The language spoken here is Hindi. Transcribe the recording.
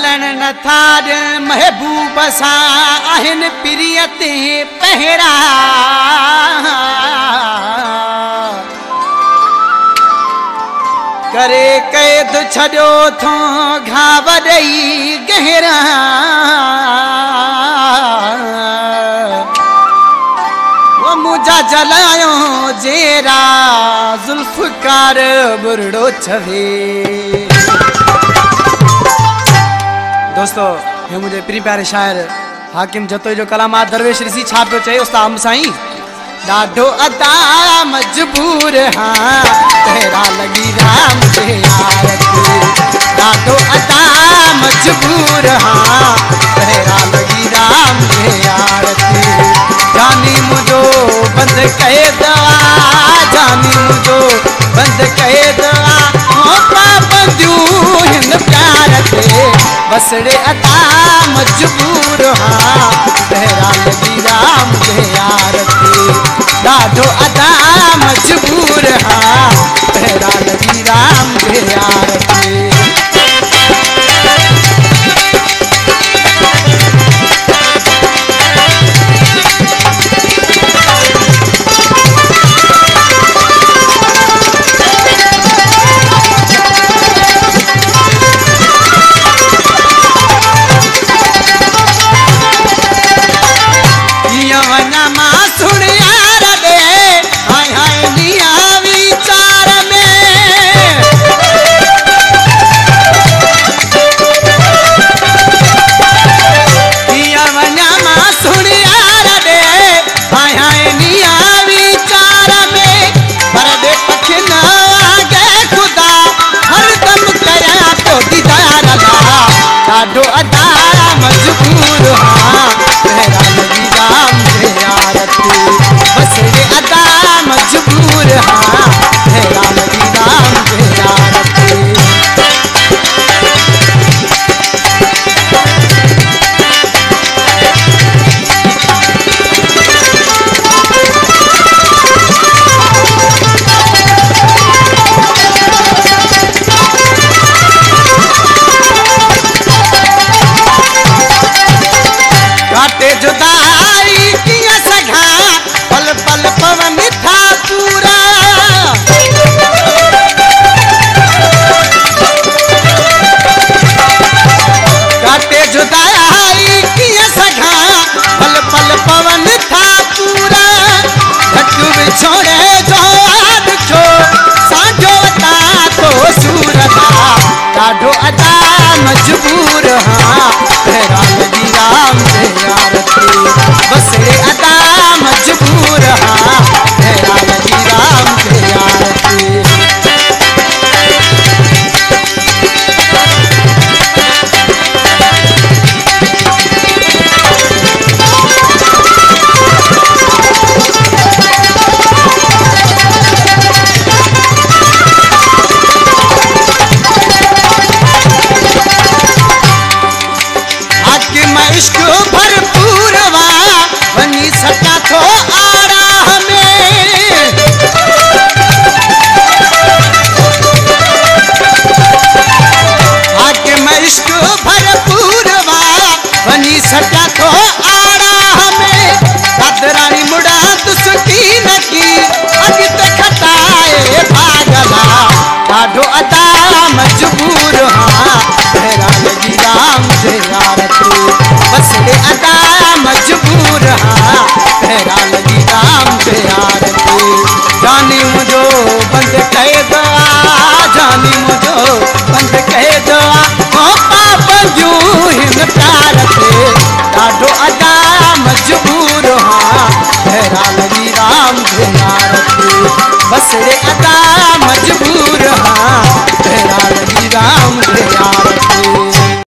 मिलन न था महबूब सा आहिन प्रियत पहरा करे कैद छो थो घाव दई गहरा वो मुझा जलायो जेरा जुल्फकार बुरड़ो छवे। दोस्तों ये मुझे प्रिय प्यारे शायर हाकिम जतो जो कलामात दरवेश ऋषि छापियो चे उस्ताद हम साईं डाढो अदा मजबूर हाँ तेरा लगी राम के आरती डाढो अदा मजबूर हाँ तेरा लगी राम के आरती जानी मुझो बंद कहे दवा जानी मुझो बंद कहे दवा पाबंदियूं हिन प्यार ते बसड़े अदा मजबूर हाँ तेरा लगी राम के आरती डाढो अदा मजबूर हाँ तेरा लगी राम के आरती। डाढो अदा मजबूर हाँ तेरा लगी राम के आरती बसड़े अदा मजबूर हाँ तेरा लगी राम के आरती। जुदाई किया सघा पल पल पवन था पूरा काटे जुदाई किया सघा पल पल पवन था पूरा धक छोड़े जो आद छो साजो ता तो सूरता डाढो अदा मजबूर हाँ तेरा लगी राम के आरती बसड़े अदा मजबूर हाँ तेरा लगी राम के आरती। इश्क भरपूर वा बनी सका तो आरा हमें आके मैं इश्क भरपूर वा बनी सका तो आरा हमें रानी मुड़ा तुसकी नकी अगित खटाए भागला डाढो अदा मजबूर हाँ तेरा लगी राम के आरती बसड़े अदा मजबूर हाँ तेरा लगी राम के आरती जानी मुझो बंद कहे दवा जानी मुझो बंद कहे दवा पाबंदियूं हिन प्यार ते डाढो अदा मजबूर हाँ तेरा लगी राम के आरती बसड़े अदा